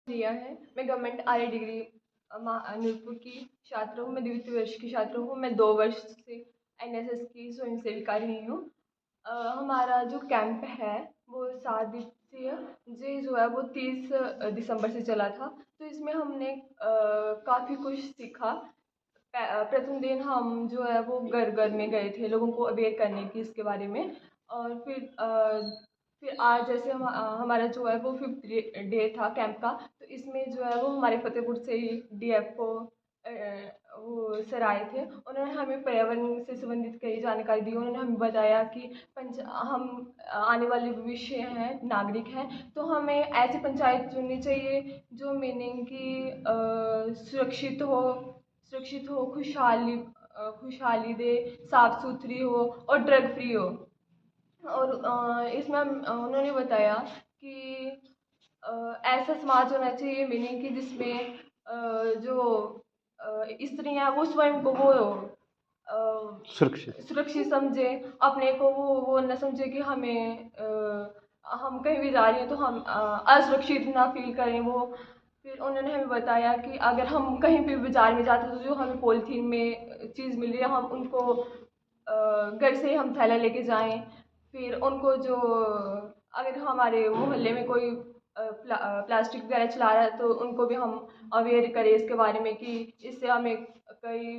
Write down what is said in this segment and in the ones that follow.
दिया है। मैं गवर्नमेंट आर्य डिग्री नूरपुर की छात्र हूँ। मैं द्वितीय वर्ष की छात्र हूँ। मैं 2 वर्ष से एनएसएस की स्वयंसेविका रही हूँ। हमारा जो कैंप है वो 7 दिवसीय ये जो है वो 30 दिसंबर से चला था। तो इसमें हमने काफ़ी कुछ सीखा। प्रथम दिन हम जो है वो घर घर में गए थे लोगों को अवेयर करने की इसके बारे में। और फिर आज जैसे हमारा जो है वो 5th डे था कैंप का। तो इसमें जो है वो हमारे फतेहपुर से ही डीएफओ वो सर आए थे। उन्होंने हमें पर्यावरण से संबंधित कई जानकारी दी। उन्होंने हमें बताया कि हम आने वाले भविष्य हैं, नागरिक हैं, तो हमें ऐसी पंचायत चुननी चाहिए जो मीनिंग की सुरक्षित हो, खुशहाली दे, साफ सुथरी हो और ड्रग फ्री हो। और इसमें उन्होंने बताया कि ऐसा समाज होना चाहिए मीनिंग कि जिसमें जो स्त्रियां वो स्वयं को वो सुरक्षित। सुरक्षित समझे, अपने को वो न समझे कि हम कहीं भी जा रही हैं तो हम असुरक्षित ना फील करें वो। फिर उन्होंने हमें बताया कि अगर हम कहीं भी बाजार में जाते हैं तो जो हमें पॉलीथीन में चीज़ मिल रही है हम उनको घर से ही हम थैला लेके जाएं। फिर उनको जो अगर हमारे मोहल्ले में कोई प्लास्टिक वगैरह चला रहा है तो उनको भी हम अवेयर करें इसके बारे में कि इससे हमें कई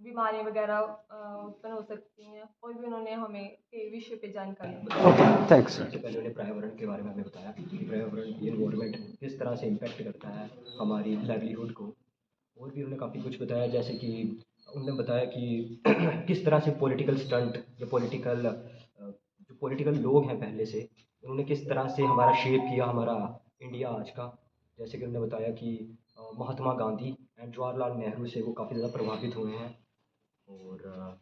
बीमारियां वगैरह उत्पन्न हो सकती हैं। और भी उन्होंने हमें कई विषय पे जानकारी दी। Okay, thanks. सबसे पहले उन्हें पर्यावरण के बारे में हमें बताया कि पर्यावरण इन्वायरमेंट किस तरह से इम्पैक्ट करता है हमारी लाइवलीहुड को। और भी उन्होंने काफ़ी कुछ बताया, जैसे कि उन्होंने बताया कि किस तरह से पॉलिटिकल स्टंट या जो पॉलिटिकल लोग हैं पहले से, उन्होंने किस तरह से हमारा शेप किया हमारा इंडिया आज का। जैसे कि उन्होंने बताया कि महात्मा गांधी एंड जवाहरलाल नेहरू से वो काफ़ी ज़्यादा प्रभावित हुए हैं। और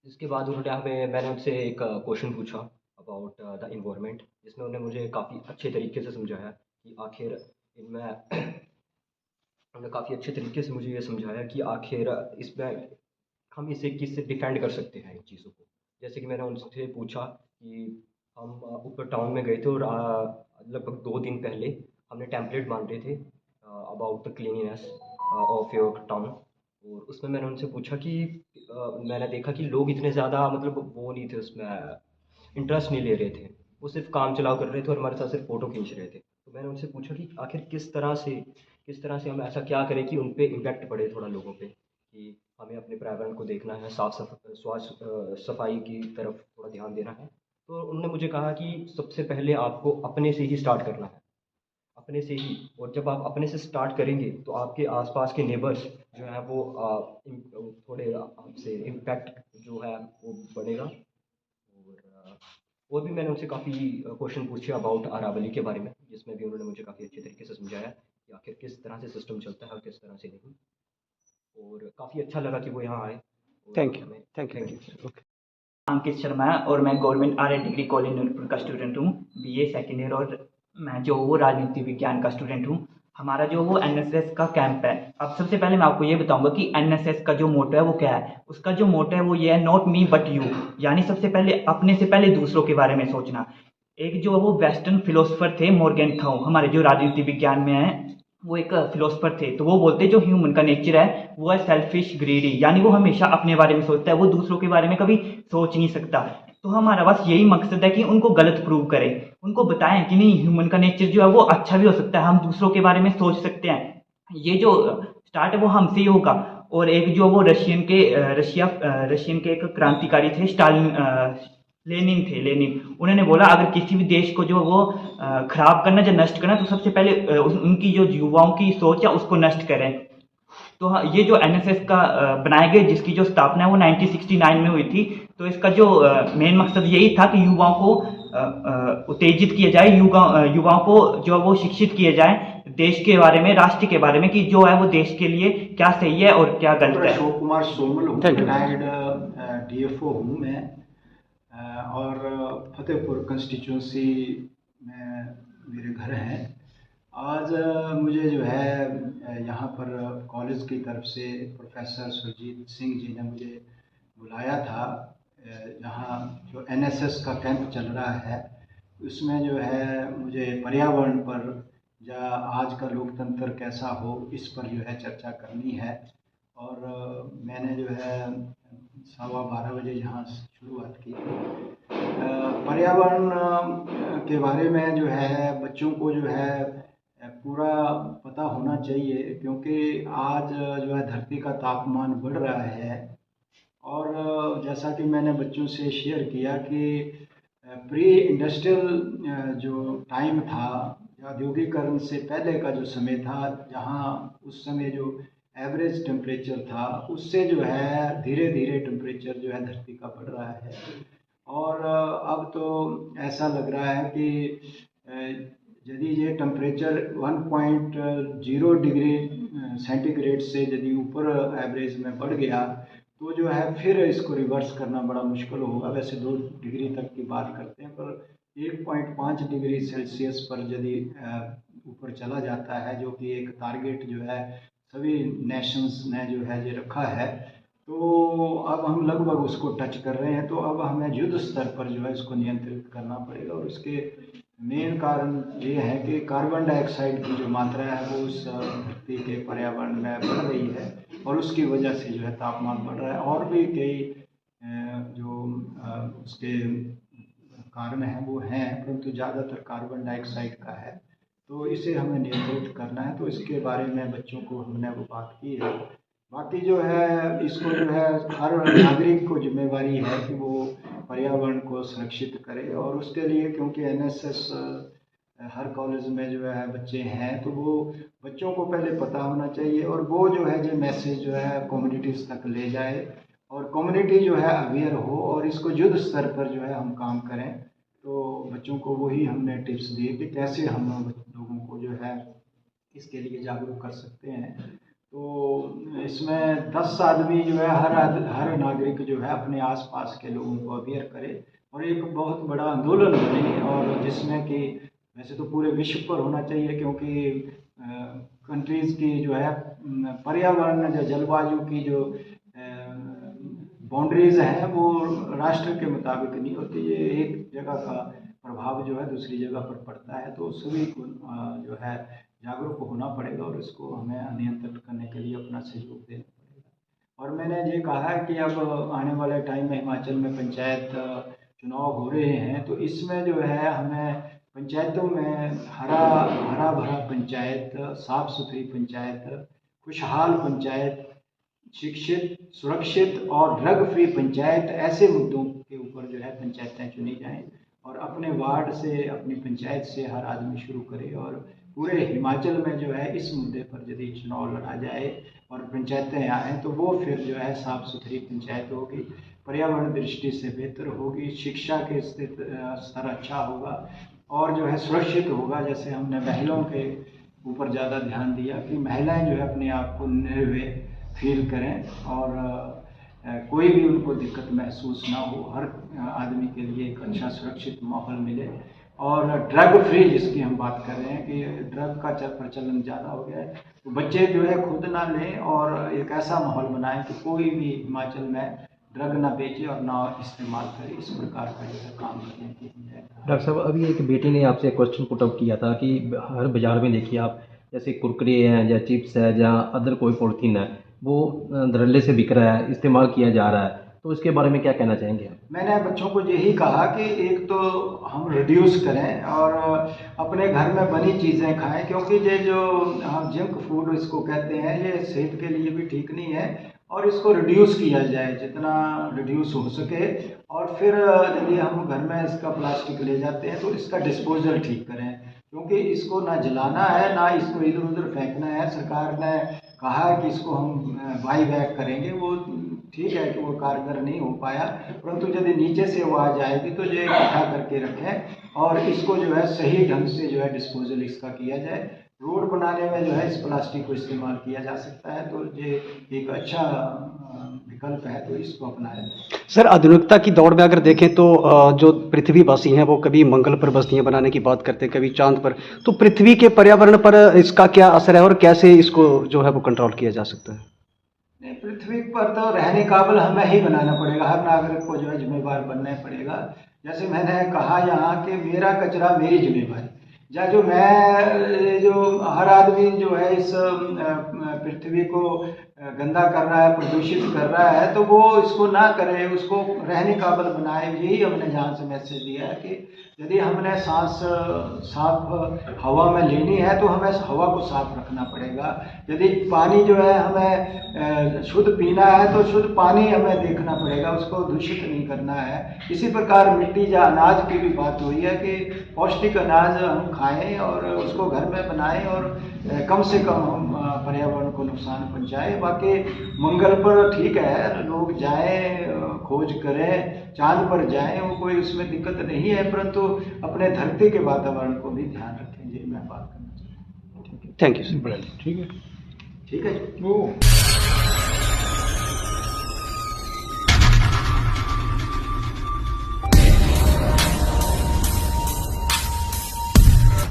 इसके बाद मैंने उनसे एक क्वेश्चन पूछा अबाउट द इन्वायरमेंट, जिसमें उन्होंने मुझे काफ़ी अच्छे तरीके से समझाया कि आखिर इनमें उन्होंने काफ़ी अच्छे तरीके से मुझे ये समझाया कि आखिर इसमें हम इसे किससे डिफेंड कर सकते हैं इन चीज़ों को। जैसे कि मैंने उनसे पूछा कि हम ऊपर टाउन में गए थे और लगभग 2 दिन पहले हमने टेम्पलेट बांटे थे about the cleanliness of your town. और उसमें मैंने उनसे पूछा कि मैंने देखा कि लोग इतने ज़्यादा मतलब वो नहीं थे उसमें, इंटरेस्ट नहीं ले रहे थे। वो सिर्फ काम चलाव कर रहे थे और हमारे साथ सिर्फ फ़ोटो खींच रहे थे। तो मैंने उनसे पूछा कि आखिर किस तरह से हम ऐसा क्या करें कि उन पे इम्पैक्ट पड़े थोड़ा लोगों पे, कि हमें अपने पर्यावरण को देखना है, सफाई की तरफ थोड़ा ध्यान देना है। तो उन्होंने मुझे कहा कि सबसे पहले आपको अपने से ही स्टार्ट करना है, अपने से ही। और जब आप अपने से स्टार्ट करेंगे तो आपके आसपास के नेबर्स जो हैं वो थोड़े आपसे इम्पैक्ट जो है वो बढ़ेगा। और भी मैंने उनसे काफ़ी क्वेश्चन पूछे अबाउट अरावली के बारे में, जिसमें भी उन्होंने मुझे काफ़ी अच्छे तरीके से समझाया कि आखिर किस तरह से सिस्टम चलता है और किस तरह से नहीं। और काफ़ी अच्छा लगा कि वो यहाँ आए। और थैंक यू। हमें thank you thank very you. Much. Okay. Ankit Sharma है और मैं government Arya degree college Nurpur का स्टूडेंट हूँ, बीए सेकेंड ईयर। और मैं जो वो राजनीति विज्ञान का स्टूडेंट हूँ। हमारा जो वो एनएसएस का कैंप है। अब सबसे पहले मैं आपको ये बताऊंगा कि एनएसएस का जो मोटो है वो क्या है। उसका जो मोटो है वो ये है, नॉट मी बट यू। यानी सबसे पहले अपने से पहले दूसरों के बारे में सोचना। एक जो वो वेस्टर्न फिलोसफर थे मॉर्गन थाउ, हमारे जो राजनीति विज्ञान में है, वो एक फिलोसफर थे। तो वो बोलते जो ह्यूमन का नेचर है वो है सेल्फिश ग्रीडी, यानी वो हमेशा अपने बारे में सोचता है, वो दूसरों के बारे में कभी सोच नहीं सकता। तो हमारा बस यही मकसद है कि उनको गलत प्रूव करें, उनको बताएं कि नहीं, ह्यूमन का नेचर जो है वो अच्छा भी हो सकता है, हम दूसरों के बारे में सोच सकते हैं। ये जो स्टार्ट है वो हमसे ही होगा। और एक जो वो रशियन के एक क्रांतिकारी थे, स्टालिन, लेनिन। उन्होंने बोला अगर किसी भी देश को जो वो खराब करना या नष्ट करना, तो सबसे पहले उनकी जो युवाओं की सोच है उसको नष्ट करें। तो हाँ, ये जो एनएसएस का बनाए गए, जिसकी जो स्थापना है वो 1969 में हुई थी। तो इसका जो मेन मकसद यही था कि युवाओं को उत्तेजित किया जाए, युवाओं को जो वो शिक्षित किया जाए देश के बारे में, राष्ट्र के बारे में, कि जो है वो देश के लिए क्या सही है और क्या गलत है। अशोक कुमार सोमल हूँ, थैंक यू। रिटायर्ड डीएफओ हूँ मैं। और फतेहपुर कंस्टिट्यूंसी में मेरे घर हैं। आज मुझे जो है यहाँ पर कॉलेज की तरफ से प्रोफेसर सुरजीत सिंह जी ने मुझे बुलाया था। यहाँ जो एनएसएस का कैंप चल रहा है उसमें जो है मुझे पर्यावरण पर या आज का लोकतंत्र कैसा हो, इस पर जो है चर्चा करनी है। और मैंने जो है 12:15 बजे यहाँ शुरुआत की। पर्यावरण के बारे में जो है बच्चों को जो है पूरा पता होना चाहिए, क्योंकि आज जो है धरती का तापमान बढ़ रहा है। और जैसा कि मैंने बच्चों से शेयर किया कि प्री इंडस्ट्रियल जो टाइम था, औद्योगिकरण से पहले का जो समय था, जहाँ उस समय जो एवरेज टेम्परेचर था, उससे जो है धीरे धीरे टेम्परेचर जो है धरती का बढ़ रहा है। और अब तो ऐसा लग रहा है कि यदि ये टेम्परेचर 1.0 डिग्री सेंटीग्रेड से यदि ऊपर एवरेज में बढ़ गया तो जो है फिर इसको रिवर्स करना बड़ा मुश्किल होगा। वैसे 2 डिग्री तक की बात करते हैं, पर 1.5 डिग्री सेल्सियस पर यदि ऊपर चला जाता है, जो कि एक टारगेट जो है सभी नेशंस ने जो है ये रखा है, तो अब हम लगभग उसको टच कर रहे हैं। तो अब हमें युद्ध स्तर पर जो है इसको नियंत्रित करना पड़ेगा। और इसके मेन कारण ये है कि कार्बन डाइऑक्साइड की जो मात्रा है वो उस धरती के पर्यावरण में बढ़ रही है, और उसकी वजह से जो है तापमान बढ़ रहा है। और भी कई जो उसके कारण हैं वो हैं, परंतु ज़्यादातर कार्बन डाइऑक्साइड का है। तो इसे हमें नियंत्रित करना है, तो इसके बारे में बच्चों को हमने वो बात की है। बाकी जो है इसको जो है हर नागरिक को जिम्मेवारी है कि वो पर्यावरण को सुरक्षित करे। और उसके लिए क्योंकि एनएसएस हर कॉलेज में जो है बच्चे हैं, तो वो बच्चों को पहले पता होना चाहिए, और वो जो है ये मैसेज जो है कम्युनिटीज़ तक ले जाए, और कम्युनिटी जो है अवेयर हो, और इसको युद्ध स्तर पर जो है हम काम करें। तो बच्चों को वही हमने टिप्स दिए कि कैसे हम लोगों को जो है इसके लिए जागरूक कर सकते हैं। तो इसमें 10 आदमी जो है हर नागरिक जो है अपने आसपास के लोगों को अवेयर करे, और एक बहुत बड़ा आंदोलन बने, और जिसमें कि वैसे तो पूरे विश्व पर होना चाहिए, क्योंकि कंट्रीज़ की जो है पर्यावरण या जलवायु की जो बाउंड्रीज़ हैं वो राष्ट्र के मुताबिक नहीं होती। ये एक जगह का प्रभाव जो है दूसरी जगह पर पड़ता है। तो सभी को जो है जागरूक होना पड़ेगा, और इसको हमें नियंत्रित करने के लिए अपना सहयोग देना पड़ेगा। और मैंने ये कहा है कि अब आने वाले टाइम में हिमाचल में पंचायत चुनाव हो रहे हैं, तो इसमें जो है हमें पंचायतों में हरा भरा पंचायत, साफ सुथरी पंचायत, खुशहाल पंचायत, शिक्षित, सुरक्षित और ड्रग फ्री पंचायत, ऐसे मुद्दों के ऊपर जो है पंचायतें चुनी जाएं। और अपने वार्ड से, अपनी पंचायत से हर आदमी शुरू करे, और पूरे हिमाचल में जो है इस मुद्दे पर यदि चुनाव लड़ा जाए और पंचायतें आएँ, तो वो फिर जो है साफ़ सुथरी पंचायत होगी, पर्यावरण दृष्टि से बेहतर होगी, शिक्षा के स्तर अच्छा होगा, और जो है सुरक्षित होगा। जैसे हमने महिलाओं के ऊपर ज़्यादा ध्यान दिया कि महिलाएं जो है अपने आप को निर्भय फील करें, और कोई भी उनको दिक्कत महसूस ना हो, हर आदमी के लिए एक अच्छा सुरक्षित माहौल मिले। और ड्रग फ्री जिसकी हम बात कर रहे हैं कि ड्रग का प्रचलन ज़्यादा हो गया है, तो बच्चे जो है खुद ना लें, और एक ऐसा माहौल बनाएं कि कोई भी हिमाचल में ड्रग ना बेचे और ना इस्तेमाल करे। इस प्रकार का जो है काम करने की डॉक्टर साहब, अभी एक बेटी ने आपसे क्वेश्चन पुट अप किया था कि हर बाज़ार में देखिए आप, जैसे कुरकुरे हैं या चिप्स है या अदर कोई पॉलिथीन है, वो धड़ल्ले से बिक रहा है, इस्तेमाल किया जा रहा है, तो इसके बारे में क्या कहना चाहेंगे आप? मैंने बच्चों को यही कहा कि एक तो हम रिड्यूस करें और अपने घर में बनी चीज़ें खाएं, क्योंकि ये जो हम जंक फूड इसको कहते हैं, ये सेहत के लिए भी ठीक नहीं है, और इसको रिड्यूस किया जाए जितना रिड्यूस हो सके। और फिर यदि हम घर में इसका प्लास्टिक ले जाते हैं तो इसका डिस्पोजल ठीक करें, क्योंकि इसको ना जलाना है ना इसको इधर उधर फेंकना है। सरकार ने कहा है कि इसको हम बाई बैक करेंगे, वो ठीक है कि वो कारगर नहीं हो पाया, परंतु यदि नीचे से वो आ जाएगी तो ये इकट्ठा करके रखें, और इसको जो है सही ढंग से जो है डिस्पोजल इसका किया जाए। रोड बनाने में जो है इस प्लास्टिक को इस्तेमाल किया जा सकता है, तो ये एक अच्छा विकल्प है, तो इसको अपनाया जाए। सर, आधुनिकता की दौड़ में अगर देखें तो जो पृथ्वीवासी हैं वो कभी मंगल पर बस्तियां बनाने की बात करते हैं, कभी चांद पर, तो पृथ्वी के पर्यावरण पर इसका क्या असर है और कैसे इसको जो है वो कंट्रोल किया जा सकता है? नहीं, पृथ्वी पर तो रहने काबिल हमें ही बनाना पड़ेगा, हर नागरिक को जो है जिम्मेवार बनना पड़ेगा। जैसे मैंने कहा यहाँ कि मेरा कचरा मेरी जिम्मेवारी, या जो मैं जो हर आदमी जो है इस पृथ्वी को गंदा कर रहा है, प्रदूषित कर रहा है, तो वो इसको ना करे, उसको रहने काबिल बनाए। यही हमने यहाँ से मैसेज दिया है कि यदि हमने सांस साफ हवा में लेनी है तो हमें हवा को साफ रखना पड़ेगा। यदि पानी जो है हमें शुद्ध पीना है तो शुद्ध पानी हमें देखना पड़ेगा, उसको दूषित नहीं करना है। इसी प्रकार मिट्टी या अनाज की भी बात हुई है कि पौष्टिक अनाज हम खाएं और उसको घर में बनाएं और कम से कम हम पर्यावरण को नुकसान पहुंचाएं। बाकी मंगल पर ठीक है, लोग जाएं, खोज करें, चांद पर जाएं, वो कोई उसमें दिक्कत नहीं है, परंतु अपने धरती के वातावरण को भी ध्यान रखें। जी मैं बात करना चाहता हूँ। Thank you. ठीक है, ठीक है जी।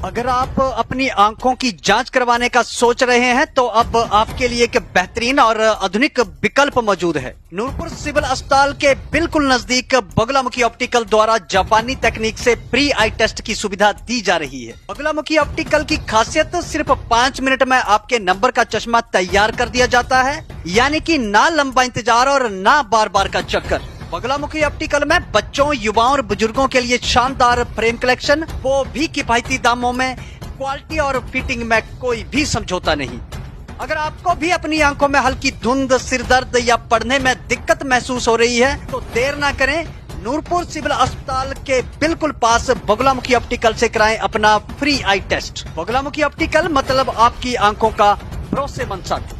अगर आप अपनी आंखों की जांच करवाने का सोच रहे हैं तो अब आपके लिए एक बेहतरीन और आधुनिक विकल्प मौजूद है। नूरपुर सिविल अस्पताल के बिल्कुल नजदीक बगुलामुखी ऑप्टिकल द्वारा जापानी तकनीक से प्री आई टेस्ट की सुविधा दी जा रही है। बगुलामुखी ऑप्टिकल की खासियत सिर्फ 5 मिनट में आपके नंबर का चश्मा तैयार कर दिया जाता है, यानी कि ना लंबा इंतजार और ना बार बार का चक्कर। बगुलामुखी ऑप्टिकल में बच्चों, युवाओं और बुजुर्गों के लिए शानदार फ्रेम कलेक्शन, वो भी किफायती दामों में। क्वालिटी और फिटिंग में कोई भी समझौता नहीं। अगर आपको भी अपनी आंखों में हल्की धुंध, सिरदर्द या पढ़ने में दिक्कत महसूस हो रही है तो देर ना करें, नूरपुर सिविल अस्पताल के बिल्कुल पास बगुलामुखी ऑप्टिकल से कराएं अपना फ्री आई टेस्ट। बगुलामुखी ऑप्टिकल मतलब आपकी आंखों का भरोसेमंद साथी।